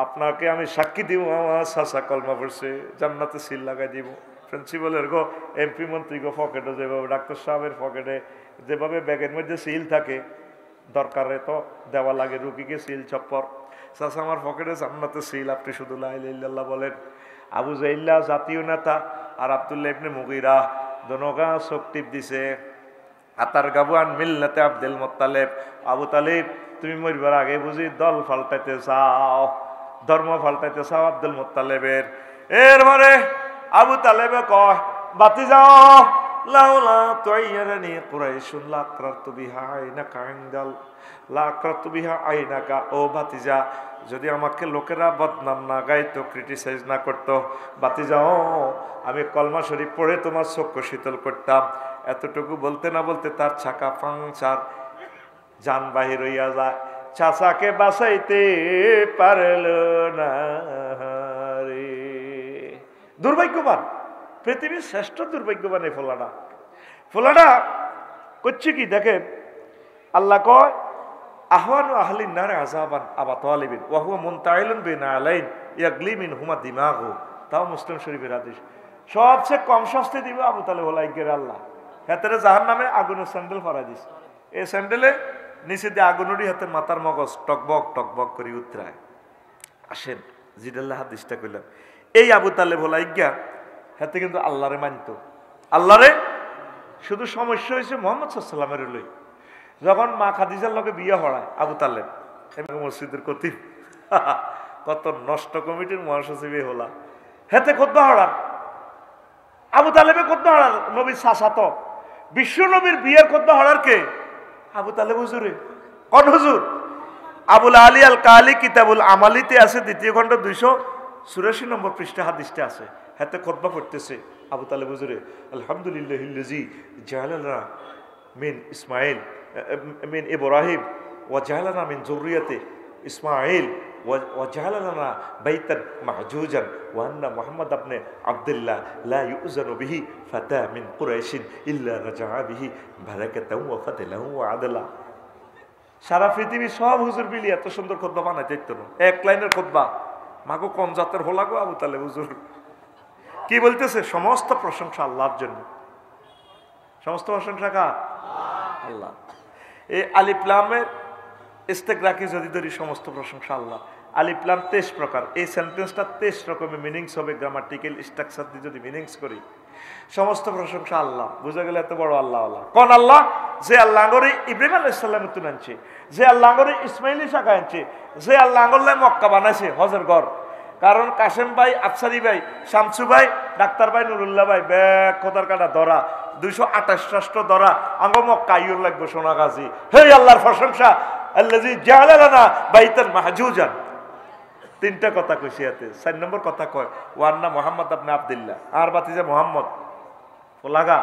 আপনাকে আমি সাক্ষী দিব আমার চাচা কলমা পড়ছে, জান্নাতে সিল লাগাই দিব। প্রিন্সিপালের গো, এমপি মন্ত্রী গো পকেটে যেভাবে, ডাক্তার সাহেবের পকেটে যেভাবে ব্যাগের মধ্যে সিল থাকে, দরকারে তো দেওয়া লাগে রুগীকে সিল চপ্পর। চাচা আমার পকেটে জান্নাতে সিল, আপনি শুধু লা ইলাহা ইল্লাল্লাহ বলেন। আবু জাইল্লা জাতীয় নেতা আর আব্দুল্লাহ ইবনে মুগীরা দোনোগা চোখ টিপ দিছে। আতার গাবুয়ান মিল্লাতে আব্দুল মুত্তালিব। আবু তালিব তুমি মরবার আগে বুঝি দল পাল্টাইতে চাও, ধর্ম পাল্টাইতে চাও আব্দুল মুত্তালিবের। এরপরে আবু তালেবে কয় বাতি যাও লাউলা তাইয়ারানি কুরাইশুন লাকরাতু বিহা আইনাকা ইনদাল লাকরাতু বিহা আইনাকা। ও ভাতিজা, যদি আমাকে লোকেরা বদনাম না গাইতো, ক্রিটিসাইজ না করতো, বাতি যাও আমি কলমা শরীফ পড়ে তোমার চক্ষু শীতল করতাম। এতটুকু বলতে না বলতে তার ছাকা পাংচার, জান বাহির হইয়া যায়। চাচাকে বাঁচাইতে পারল না রে। দুর্ভাগ্যবান, পৃথিবীর শ্রেষ্ঠ দুর্ভাগ্যবান এই ফোলাটা। ফোলাটা করছে কি দেখেন, আল্লাহ কয় আহওয়ানু আহলিন নারে আযাবান আবা তালিবিন ওয়া হুয়া মুনতাইলুন বিনা আলাইন ইয়াগলি মিনহুমা দিমাগু। তাও মুসলিম শরীফের হাদিস। সবচেয়ে কম শাস্তি দিবে আবু তালেব লাইকের আল্লাহ। হাতের জাহান্নামে আগুনের স্যান্ডেল পরাই দিস। এই স্যান্ডেলে নিচে দিয়ে আগুনেরই হাতে মাথার মগজ টকবক টকবক করে উতরায়। আসেন জিদাল্লাহ হাদিসটা কইলাম, এই আবু তালেব লাইগা হাতে কিন্তু আল্লাহরে মানত, আল্লাহরে। শুধু সমস্যা হয়েছে মুহাম্মদ সাল্লাল্লাহু আলাইহি ওয়াসাল্লামের লই। যখন মা খাদিজার লগে বিয়ে হড়ায় আবু তালেব, মসজিদের কতিব, কত নষ্ট কমিটির মহাসচিব হলা, হেতে খুতবা হড়ার আবু তালেবে খুতবা হড়ার। নবীর চাচাত বিশ্ব নবীর বিয়ের খুতবা হড়ার কে? আবু তালেব হুজুরে। কোন হুজুর? আবুল আলী আল কালি কিতাবুল আমালিতে আছে, দ্বিতীয় খণ্ড 284 নম্বর পৃষ্ঠা হাদিসটা আছে। হাতে খুতবা পড়তেছে আবু তালেব হুজুরে, আলহামদুলিল্লাহিল্লাযী জাআলানা মিন ইসমাঈল মিন ইব্রাহিম ওয়া জাআলানা মিন যুররিয়াতি ইসমাঈল ওয়া জাআলানা বাইতান মাহজুজান ওয়া আন্না মুহাম্মদ ইবনে আব্দুল্লাহ লা ইউযানু বিহি ফাতা মিন কুরাইশিন ইল্লা রাজাআ বিহি বারাকাতাও ওয়া ফাদলাও ওয়া আদলা। সারা পৃথিবী সব হুজুর বিলি এত সুন্দর খুতবা বানাই দিত না, এক লাইনের খুতবা। মাগো কোন জাতের হোলা গো আবু তালেব হুজুর। কি বলতেছে? সমস্ত প্রশংসা আল্লাহর জন্য। সমস্ত প্রশংসা কার? আল্লাহ। এই আলিফ লামের ইস্তেগরাকি যদি ধরি, সমস্ত প্রশংসা আল্লাহ। আলিফ লাম 23 প্রকার। এই সেন্টেন্সটা 23 রকমের মিনিংস হবে, গ্রামাটিক্যাল স্ট্রাকচার দিয়ে যদি মিনিংস করি। সমস্ত প্রশংসা আল্লাহ। বুঝা গেলে এত বড় আল্লাহ। কোন আল্লাহ? যে আল্লাহ করে ইব্রাহিম আলাইহিস সালাম তুলে আনছে, যে আল্লাহ করে ইসমাইলি শাখা আনছে, যে আল্লাহ করলে মক্কা বানাইছে, হজের ঘর। কারণ কাশেম ভাই, আফসারি ভাই, শামসু ভাই, ডাক্তার ভাই, নুরুল্লাহ ভাই ব্যাগ খোদার কাটা ধরা 228 রাষ্ট্র ধরা আঙ্গ মক্কা আইয়ুর লাগবে সোনাগাজী। হে আল্লাহর প্রশংসা, আল্লাযী জাআলা লানা বাইতান মাহজুজান। তিনটা কথা কইছি এতে। 4 নম্বর কথা কয় ওয়ান্না মুহাম্মদ ইবনে আব্দুল্লাহ, আর বাতিজা মুহাম্মদ ফোলাগা।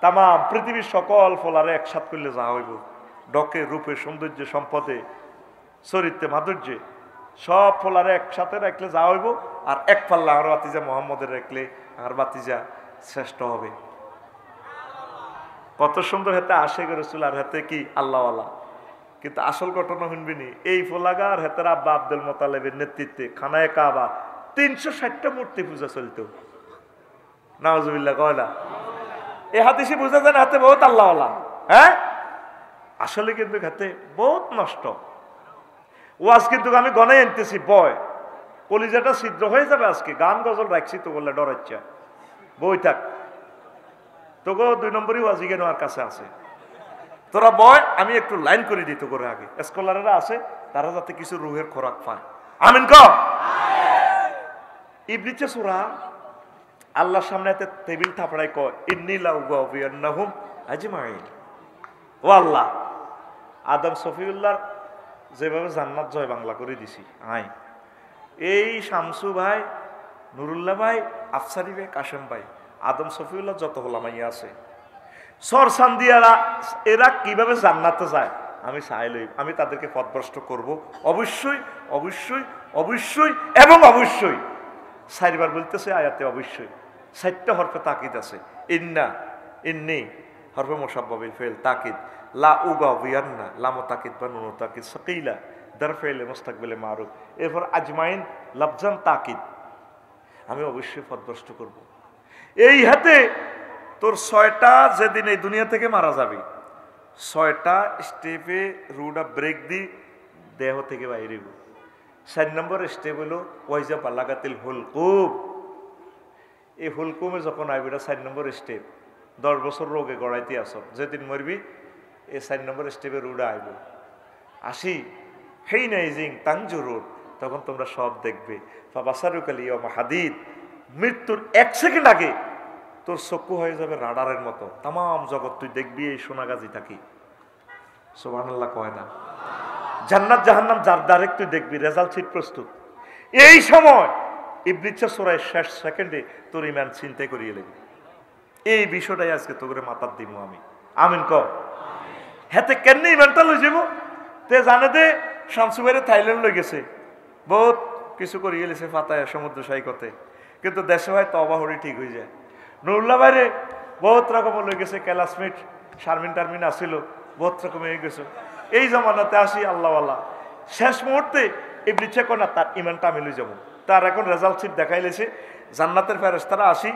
তাম পৃথিবীর সকল ফোলারে একসাথ করলে যা হইব, ডকে রূপে সৌন্দর্য সম্পদে চরিত্রে মাধুর্যে সব ফোলারে একসাথে রাখলে যা হইব। আর এক পাল্লা আর বাতিজা মুহাম্মদের রাখলে আর বাতিজা শ্রেষ্ঠ হবে। কত সুন্দর হাতে আশেক রাসূল আর হাতে কি আল্লাহওয়ালা। কিন্তু আসল ঘটনা শুনবিনি, এই ফোলাগা আর হাতের আব্বা আব্দুল মোতালেবের নেতৃত্বে খানায় কাবা 360টা মূর্তি পূজা চলত। নাউজুবিল্লাহ কয় না? এই হাদিসে বুঝা যায় না হাতে বহুত আল্লাহওয়ালা। হ্যাঁ, আসলে কিন্তু হাতে বহুত নষ্ট। ওয়াজ কিন্তু আমি গনে আনতেছি, বয় কলিজাটা ছিদ্র হয়ে যাবে আজকে। গান গজল রাখছি তো বললে ডরাচ্ছা, বই থাক তোকে 2 নম্বরই ওয়াজি কেন আর কাছে আছে। তোরা বয়, আমি একটু লাইন করে দিত করে আগে। স্কলারেরা আছে, তারা যাতে কিছু রুহের খোরাক পায়। আমিন ক। ইবলিসে সূরা আল্লাহর সামনে এতে টেবিল থাপড়াই কয় ইন্নী লা উগাবিয়ান্নাহুম আজমাইন। ও আল্লাহ, আদম সফিউল্লাহর যেভাবে জান্নাত জয় বাংলা করে দিছি, আই এই শামসু ভাই, নুরুল্লাহ ভাই, আফসারি ভাই, কাশেম ভাই, আদম সফিউল্লাহ যত হোলামাইয়া আছে সর সান্দিয়ারা, এরা কিভাবে জান্নাতে যায় আমি চাইলই, আমি তাদেরকে পথভ্রষ্ট করব অবশ্যই অবশ্যই অবশ্যই এবং অবশ্যই। 4 বার বলতেছে আয়াতে অবশ্যই। 4টা হরফে তাকিদ আছে। ইন্না, ইন্নি হরফে মুসাব্বাবিল ফেল তাকিদ, লা উগাবিয়ান্না লাম তাকিদ বা নুন তাকিদ, সাকিলা দার ফেলে মুস্তাকবিলে মারুফ, এরপর আজমাইন লফজান তাকিদ, আমি অবশ্যই পথভ্রষ্ট করব। এই হাতে তোর 6টা যেদিন এই দুনিয়া থেকে মারা যাবে, 6টা স্টেপে রুডা ব্রেক দি দেহ থেকে বাইরে। 4 নম্বর স্টেপ হলো ওয়াইজা বালাগাতিল হুলকুম। এই হুলকুমে যখন আইবি, 4 নম্বর স্টেপ। 10 বছর রোগে গড়াইতে আস, যেদিন মরবি এই 4 নম্বর স্টেপে রুডা আইব। আসি হেই নাইজিং তাংজুরুর, তখন তোমরা সব দেখবে। ফাবাসারুকাল ইয়াউমা হাদিদ, মৃত্যুর 1 সেকেন্ড আগে তোর চক্ষু হয়ে যাবে রাডারের মতো, তাম জগৎ তুই দেখবি এই সোনাগাজী থাকি। সুবহানাল্লাহ কয় না? জান্নাত জাহান্নাম যার ডাইরেক্ট তুই দেখবি, রেজাল্ট শীট প্রস্তুত। এই সময় ইবলিসের সূরায় শেষ সেকেন্ডে তোর ঈমান চিন্তা করিয়ে লাগবে। এই বিষয়টাই আজকে তোরে মাথার দিব আমি। আমিন কর। হেতে কেন ঈমানটা লই যাব? তে জানে দে শামসু ভাইরে থাইল্যান্ড লই গেছে, বহুত কিছু করিয়ে গেছে ফাতায় সমুদ্র সৈকতে, কিন্তু দেশে হয় তওবা হরি ঠিক হয়ে যায়। নুরুল্লাহ ভাইরে বহুত রকম লই গেছে, ক্লাসমেট শারমিন টারমিন আসিল, বহুত রকম হয়ে গেছে। এই জমানাতে আসি আল্লাহওয়ালা, শেষ মুহূর্তে ইবলিসে কোনা তার ঈমানটা আমি লই যাবো। তার এখন রেজাল্ট শিট দেখাই লেছে, জান্নাতের ফেরেশতারা আসি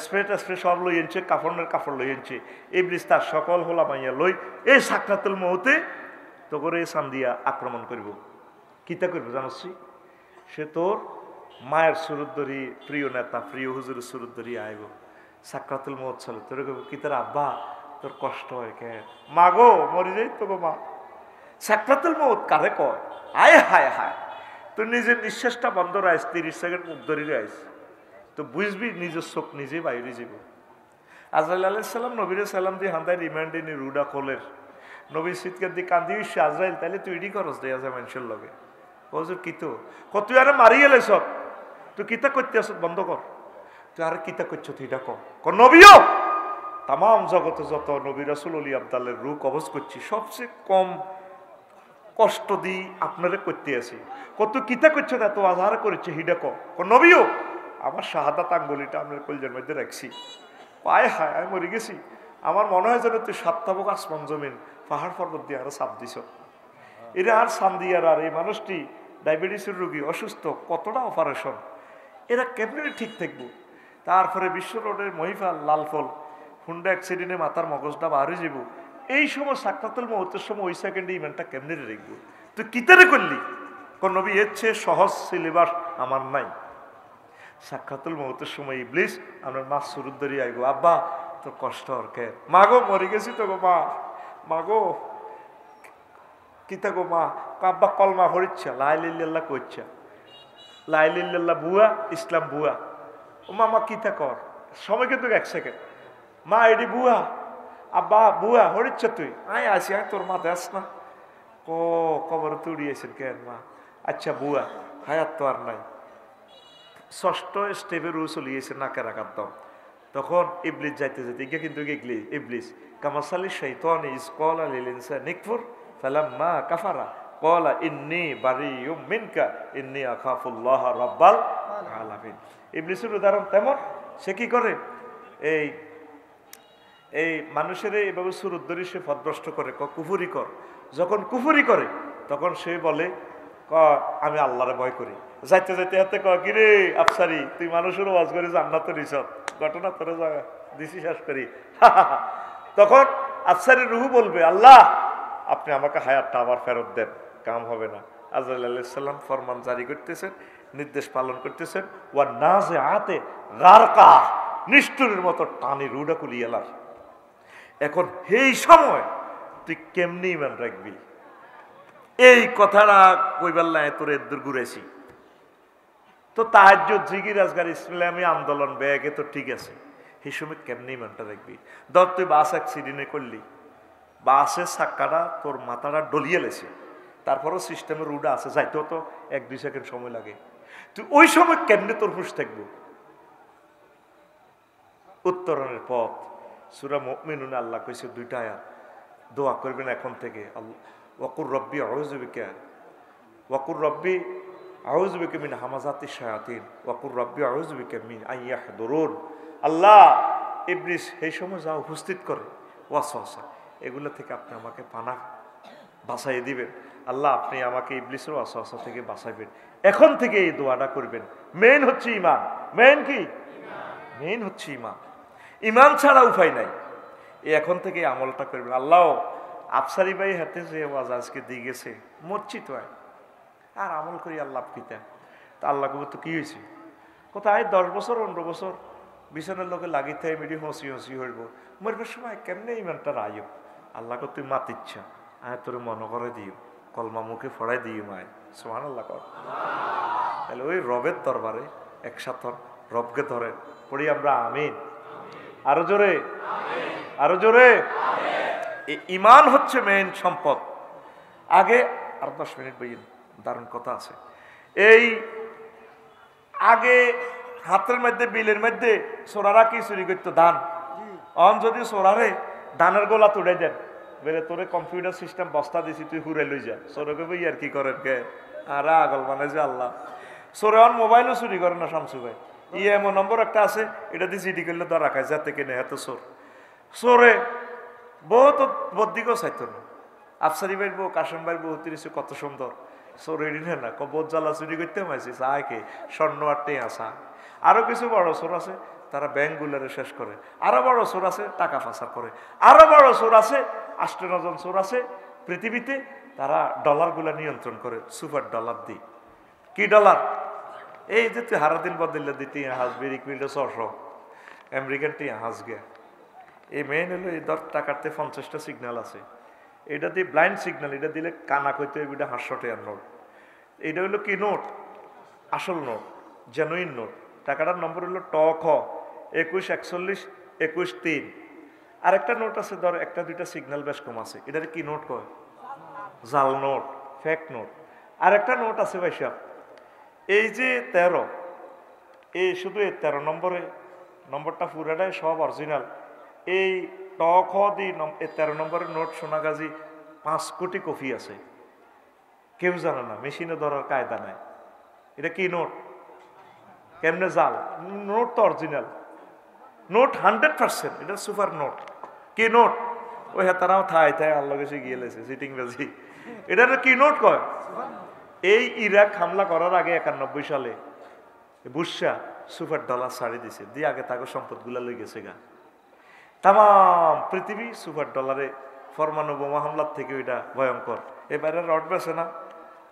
স্প্রে সব লই এনছে, কাপড় লই এনছে। ইবলিস তার সকল হোলা মাইয়া লই এই সাকরাতুল মউতে তো করে সান্দিয়া আক্রমণ করব। কিতা করবো জানছি? সে তোর মায়ের সুরত ধরি, প্রিয় নেতা প্রিয় হুজুরের সুরত ধরি আইব। সাকরাতুল মউত চলে তোর কিতার আব্বা তোর কষ্ট হয় কে? মা গো মরি যাই তো গো মা। সাকরাতুল মউত কারে কয়? আয় হায় হায়, তুই নিজের নিঃশ্বাসটা বন্ধ রাইস, 30 সেকেন্ড মুখ ধরি রাইস, তো বুঝবি নিজের চোখ নিজে বাইরে যাব। আজরাইল আলাইহিস সালাম নবীর সালাম দিয়ে হান্দায় রিমান্ডে নি রুডা কোলের নবী শীতকার দিয়ে কান্দি উঠছে, আজরাইল তাহলে তুই এডি করস দেয়া যায় মানুষের লগে। হজুর কি তো তুই আরে মারি এলে সব, তুই কিতা করতে আস বন্ধ কর, তুই আরে কিতা করছো তুই এটা কর। নবীও তাম জগতে যত নবী রাসূল অলি আবদালের রূপ কবজ করছি, সবচেয়ে কম কষ্ট দিই আপনারে করতে আসি। কত কিতা করছো না তো আজহার করেছে হিডা নবীও আমার শাহাদাত আঙ্গুলিটা আপনার কলজের মধ্যে রাখছি। আয় হায় আমি মরে গেছি, আমার মনে হয় যেন তুই 7 তাবক আসমান জমিন পাহাড় পর্বত দিয়ে আরো চাপ দিছ। এরা আর সান্দিয়ার আর এই মানুষটি ডায়াবেটিসের রোগী অসুস্থ, কতটা অপারেশন, এরা কেমনি ঠিক থাকবো? তারপরে বিশ্ব রোডের মহিফাল লালফল হুন্ডা অ্যাক্সিডেন্টে মাথার মগজটা বাহারে যাব। এই সময় সাকরাতুল মউতের সময় ওই সেকেন্ডে ইমানটা কেমনি রাখবো? তুই কিতারে করলি? কোন নবী এর চেয়ে সহজ সিলেবাস আমার নাই। সাক্ষাতুল মউতের সময় ইবলিস আপনার মা সুরুদ ধরিয়ে আইগো, আব্বা তোর কষ্ট আর কে? মা গো মরে গেছি তো গো মা। মা গো কিতা গো মা? আব্বা কলমা হরিচ্ছা, লাইলিল্লাহ কইচ্ছা, লাইলিল্লাহ বুয়া ইসলাম বুয়া। ও মামা কিতা কর, সময় কিন্তু 1 সেকেন্ড। মা এডি বুয়া, আব্বা বুয়া হরিচ্ছা তুই? আয় আসি, আয় তোর মা দেস না কবর তুড়িয়েছেন কেন মা? আচ্ছা বুয়া হায়াত তো আর নাই। 6ষ্ঠ স্টেপে রু চলিয়েছে নাকের আঘাত দাও। তখন ইবলিস যাইতে যেতে গিয়ে কিন্তু ইবলিস কামাসালি শাইতানি ইজ ক্বালা লিল ইনসানি নিকফুর ফালাম্মা কাফারা ক্বালা ইন্নী বারিয়ুম মিনকা ইন্নী আখাফুল্লাহ রাব্বাল আলামিন। ইবলিসের উদাহরণ তেমন, সে কি করে এই মানুষের এইভাবে সুরত ধরে সে পথভ্রষ্ট করে, কুফুরি কর। যখন কুফুরি করে তখন সে বলে আমি আল্লাহরে ভয় করি। যাইতে যাইতে হাতে কি রে আফসারি, তুই মানুষের ওয়াজ করে জান্নাতে রিসত ঘটনা তোরে দিছি শেষ করি। তখন আফসারি রুহু বলবে, আল্লাহ আপনি আমাকে হায়াতটা আবার ফেরত দেন, কাম হবে না। আজরাইল আলাইহিস সালাম ফরমান জারি করতেছেন, নির্দেশ পালন করতেছেন। ওয়া নাজিআতে গারকা, নিষ্ঠুরের মতো টানি রুডা কুলিয়ালার। এখন এই সময় তুই কেমনি ইমান রাখবি? এই কথাটা কইবার নাই তোর এদুর ঘুরেছি তো তাহাজ্জুদ জিকির আজগার ইসলামী আন্দোলন ব্যাগে তো ঠিক আছে, সেই সময় কেমনি ইমানটা রাখবি? ধর তুই বাস অ্যাক্সিডেন্টে করলি, বাসের চাক্কাটা তোর মাথাটা ডলিয়ে লেছে, তারপরও সিস্টেমের রুডা আছে, যাইতেও তো 1-2 সেকেন্ড সময় লাগে। তুই ওই সময় কেমনে তোর হুঁশ থাকবো? উত্তরণের পথ সূরা মুমিনুন আল্লাহ কইছে 2টা আয়াত, দোয়া করবেন এখন থেকে। ওয়াকুর রব্বি আউযু বিকা, ওয়াকুর রব্বি আউযু বিকা মিন হামাযাতিশ শায়াতিন, ওয়াকুর রব্বি আউযু বিকা মিন আইয়াহদুরুন। আল্লাহ ইবলিস এই সময় যা উপস্থিত করে ওয়াসওয়াসা, এগুলো থেকে আপনি আমাকে বাঁচাই দিবেন। আল্লাহ আপনি আমাকে ইবলিসের ওয়াসওয়াসা থেকে বাঁচাইবেন। এখন থেকে এই দোয়াটা করবেন। মেইন হচ্ছে ঈমান। মেইন কি? মেইন হচ্ছে ঈমান। ঈমান ছাড়া উপায় নাই। এখন থেকে আমলটা করবেন। আল্লাহ আফসারি ভাই হাতে যে ওয়াজ আজকে দিয়ে গেছে, মরছি তো আর আমল করি আল্লাহ কিতা। তা আল্লাহ কবে তো কি হয়েছে? কোথায় 10 বছর 15 বছর বিছানার লোকে লাগিতে মিডি হসি হইব, মরবার সময় কেমনে ইমানটা রায়। আল্লাহকে তুই মাতিচ্ছা আয় তোর মনে করে দিও, কলমা মুখে ফড়াই দিও মায়, সুবহানাল্লাহ কর। তাহলে ওই রবের দরবারে একসাথে রবকে ধরেন, পড়ি আমরা আমিন। আরো জোরে, আরো জোরে। ইমান হচ্ছে মেইন সম্পদ। আগে আর 10 মিনিট বইয়েন, দারুণ কথা আছে। এই আগে হাতের মধ্যে বিলের মধ্যে সোরারা কি চুরি করতো? ধান। অন যদি সোরারে ধানের গোলা তুলে দেন, বেরে তোরে কম্পিউটার সিস্টেম বস্তা দিছি, তুই হুরে লই যা। সোরকে বই আর কি করেন কে? আর আগল মানে যে আল্লাহ। সোরে অন মোবাইলও চুরি করে না শামসু ভাই। এমন নম্বর একটা আছে, এটা দিয়ে জিডি করলে ধরা খায়, যাতে কেনে এত চোর। চোরে বহুত বদিকেও চাইতো না। আফসারি ভাইয়ের বউ, কাশেম ভাইয়ের বউ তিরিশে কত সুন্দর। চোর এড়ি না কবর জ্বালা চুরি করতে মাইছি, চায় কে স্বর্ণ আটটে আসা। আরো কিছু বড় চোর আছে, তারা ব্যাংকগুলারে শেষ করে। আরো বড় চোর আছে, টাকা পাচার করে। আরো বড় চোর আছে, 8-9 জন চোর আছে পৃথিবীতে, তারা ডলারগুলা নিয়ন্ত্রণ করে, সুপার ডলার দি। কি ডলার? এই যে তুই হারা দিন বদলে দিতে হাসবি, রিকমিল্ড 600 আমেরিকান টিয়া হাস গে। এই মেইন হলো এই 10 টাকাতে 50টা সিগন্যাল আছে। এটা দিয়ে ব্লাইন্ড সিগন্যাল, এটা দিলে কানা কইতে এটা 500 টাকার নোট। এটা হলো কি নোট? আসল নোট, জেনুইন নোট। টাকাটার নম্বর হলো ট খ 214121 আরেকটা নোট আছে, ধর 1-2টা সিগন্যাল বেশ কম আছে, এটার কি নোট কয়? জাল নোট, ফেক নোট। আরেকটা নোট আছে ভাই সাহেব, এই যে 13, এই শুধু এই 13 নম্বরে, নম্বরটা পুরাটাই সব অরিজিনাল। এই ট খ দি 13 নম্বরের নোট সোনাগাজী 5 কোটি কপি আছে, কেউ জানে না, মেশিনে ধরার কায়দা নাই। এটা কি নোট? কেমনে জাল? নোট তো অরিজিনাল নোট 100%, এটা সুপার নোট। কি নোট? ওই তারাও থাই আল্লাহ গেছে গিয়ে লেছে সিটিং বাজি। এটা কি নোট কয়? এই ইরাক হামলা করার আগে 91 সালে বুশা সুপার ডলার ছাড়ি দিছে, দিয়ে আগে তাকে সম্পদ গুলা লই গেছে গা। তাম পৃথিবী সুপার ডলারে পরমাণু বোমা হামলার থেকে ওইটা ভয়ঙ্কর। এবারে রড বেছে না,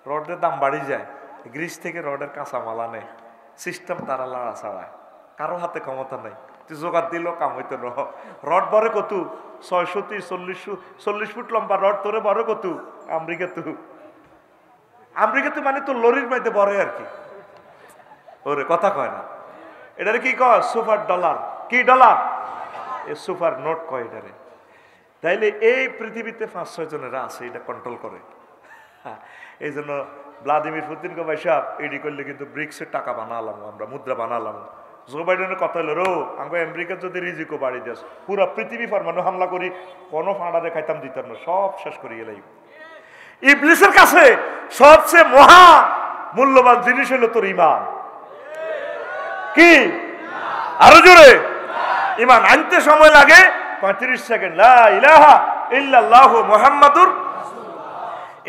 রডের দাম বাড়ি যায়, গ্রিস থেকে রডের কাঁচামাল আনে, সিস্টেম তারা লাড়া ছাড়ায়, কারো হাতে ক্ষমতা নাই, তুই জোগাড় দিলেও কাম হইতো না। রড বড় কত? 630-40 ফুট লম্বা রড, তোরে বড় কত? আমেরিকা তো মানে তো লরির মধ্যে বড় আর কি। ওরে কথা কয় না, এটারে কি কয়? Super dollar. কি ডলার? এ সুপার নোট কয় এটারে। তাইলে এই পৃথিবীতে 5-6 জনেরা আছে এটা কন্ট্রোল করে। এই জন্য ভ্লাদিমির পুতিনকে ভাইসাব এডি করলে কিন্তু ব্রিক্সের টাকা বানালাম আমরা, মুদ্রা বানালাম। জো বাইডেনের কথা হলো রো আমরা আমেরিকার যদি রিজিকও বাড়ি দেশ, পুরা পৃথিবী পরমাণু হামলা করি, কোনো ফাঁড়ারে খাইতাম দিতাম না, সব শেষ করিয়ে এলাই। ইবলিসের কাছে সবচেয়ে মহা মূল্যবান জিনিস হলো তোর ইমান। কি? আরো জোরে। ইমান আনতে সময় লাগে 35 সেকেন্ড। লা ইলাহা ইল্লাল্লাহু মুহাম্মাদুর।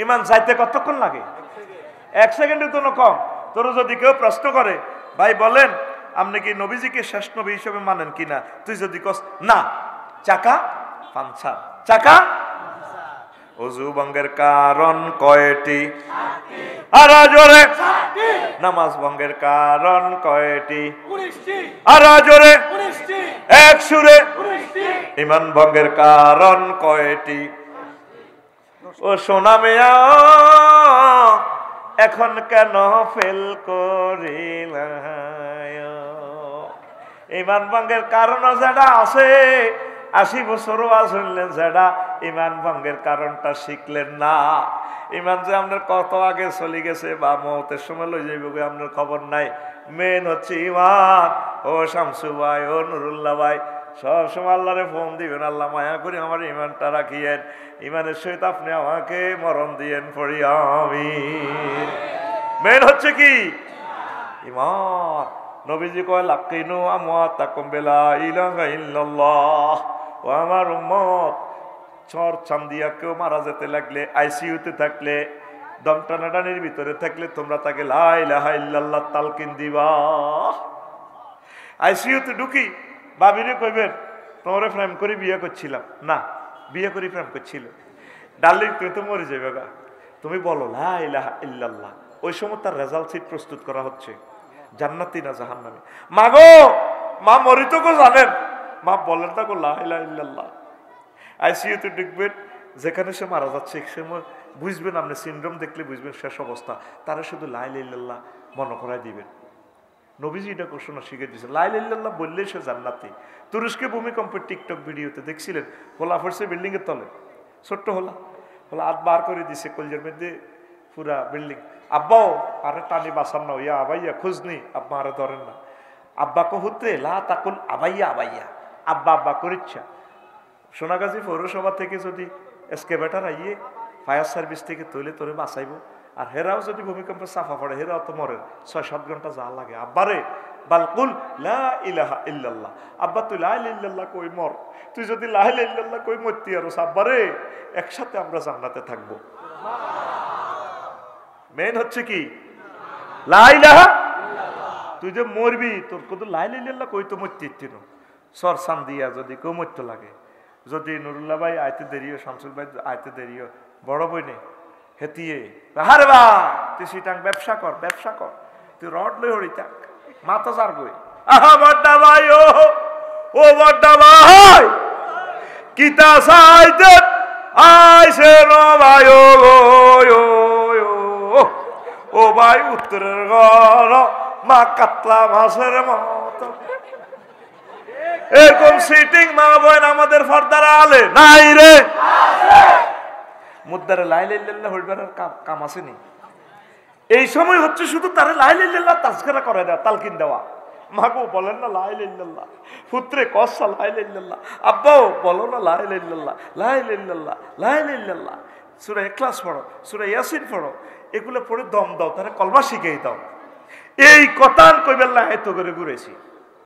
ইমান যাইতে কতক্ষণ লাগে? 1 সেকেন্ডের জন্য কম। তোর যদি কেউ প্রশ্ন করে ভাই বলেন আপনি কি নবীজিকে শেষ নবী হিসেবে মানেন কিনা, তুই যদি কস না, চাকা পাঞ্চার, চাকা। ওযু ভঙ্গের কারণ কয়টি? আর জোরে। নামাজ ভঙ্গের কারণ কয়টি? 19টি। আর জোরে। 19টি। এক সুরে। 19টি। ঈমান ভঙ্গের কারণ কয়টি? ও সোনা মিয়া এখন কেন ফেল করিলা? ঈমান ভঙ্গের কারণ যেটা আছে, 80 বছর ওয়াজ শুনলেন, যেটা ঈমান ভঙ্গের কারণটা শিখলেন না। ঈমান যে আপনার কত আগে চলে গেছে বা মওতের সময় লই যাইব আপনার খবর নাই। মেন হচ্ছে ঈমান। ও শামসু ভাই, ও নুরুল্লাহ ভাই, সবসময় আল্লাহরে ফোন দিবেন, আল্লাহ মায়া করে আমার ঈমানটা রাখিয়েন, ঈমানের সহিত আপনি আমাকে মরণ দিয়েন পড়ি আমিন। মেন হচ্ছে কি? ঈমান। নবীজি কয় লাকিনু আমওয়াতাকুম বিলা ইলাহা ইল্লাল্লাহ। ও আমার উম্মত, চর চান্দিয়া কেউ মারা যেতে লাগলে, আইসিইউতে থাকলে, দম টানাটানির ভিতরে থাকলে তোমরা তাকে লা ইলাহা ইল্লাল্লাহ তালকিন দিবা। আইসিইউতে ঢুকি ভাবিরে কইবেন তোমারে প্রেম করে বিয়ে করছিলাম না, বিয়ে করে প্রেম করছিল, ডার্লিং তুমি তো মরে যাবে গা, তুমি বলো লা ইলাহা ইল্লাল্লাহ। ওই সময় তার রেজাল্ট শিট প্রস্তুত করা হচ্ছে, জান্নাতি না জাহান্নামী। মা গো, মা মরিত গো জানেন, মা বলেন তা গো লা ইলাহা ইল্লাল্লাহ। আইসিইউতে ঢুকবেন, যেখানে সে মারা যাচ্ছে সে বুঝবেন, আপনি সিনড্রোম দেখলে বুঝবেন শেষ অবস্থা, তারা শুধু লা ইলাহা ইল্লাল্লাহ মনে করাই দিবেন। নবীজি এটা ঘোষণা শিখে দিয়েছে, লা ইলাহা ইল্লাল্লাহ বললেই সে জান্নাতি। তুরস্কে ভূমিকম্পের টিকটক ভিডিওতে দেখছিলেন, হোলা পড়ছে বিল্ডিং এর তলে, ছোট্ট হোলা হাত বার করে দিছে কলজের মধ্যে পুরা বিল্ডিং। আব্বাও আরে টানি বাসান না, ইয়া আবাইয়া খোঁজ নি, আব্বা আরে ধরেন না। আব্বা কহুত্রে লা তাকুল আবাইয়া আবাইয়া, আব্বা আব্বা করিচ্ছা। সোনাগাজী পৌরসভা থেকে যদি এসকেভেটার আইয়ে ফায়ার সার্ভিস থেকে তুলে তোরে বাঁচাইব, আর হেরাও যদি ভূমিকম্পে চাফা পড়ে হেরাও তো মরে, 6-7 ঘন্টা যা লাগে। আব্বারে বালকুল লা ইলাহা ইল্লাল্লাহ, আব্বা তুই লা ইলাহা ইল্লাল্লাহ কই মর, তুই যদি লা ইলাহা ইল্লাল্লাহ কই মরতি আর আব্বারে একসাথে আমরা জান্নাতে থাকবো। মেন হচ্ছে কি লা ইলাহা, তুই যে মরবি তোর কত লা ইলাহা ইল্লাল্লাহ কই তো মরতি তিনো সর সান দিয়া যদি কেউ মরতে লাগে। যদি নুরুল্লাহ ভাই আইতে দেরিও, শামসুল ভাই আইতে দেরিও, বড় বই নেই হেতিয়ে হারে বা তুই সিটাং ব্যবসা কর, ব্যবসা কর, তুই রড লই হরি থাক মাথা যার বই। আহা বড্ডা ভাই ও বড্ডা ভাই কিতা সাইতে আইছে নো ভাই ও ভাই উত্তরের ঘর মা কাতলা মাছের মতো। এরকম সিটিং মা বোন আমাদের ফর্দারা আলে নাই রে, মুদ্দারে লা ইলাহা ইল্লাল্লাহ হইবার কাম আসেনি। এই সময় হচ্ছে শুধু তারে লা ইলাহা ইল্লাল্লাহ তাজকিরা করে দেওয়া, তালকিন দেওয়া। মাগো বলেন না লা ইলাহা ইল্লাল্লাহ, পুত্রে কসা লা ইলাহা ইল্লাল্লাহ, আব্বাও বলো না লা ইলাহা ইল্লাল্লাহ, লা ইলাহা ইল্লাল্লাহ, লা ইলাহা ইল্লাল্লাহ। সূরা ইখলাস পড়ো, সূরা ইয়াসিন পড়ো, এগুলো পড়ে দম দাও, তারে কলমা শিখিয়ে দাও। এই কথা কইবেন না এত করে ঘুরেছি।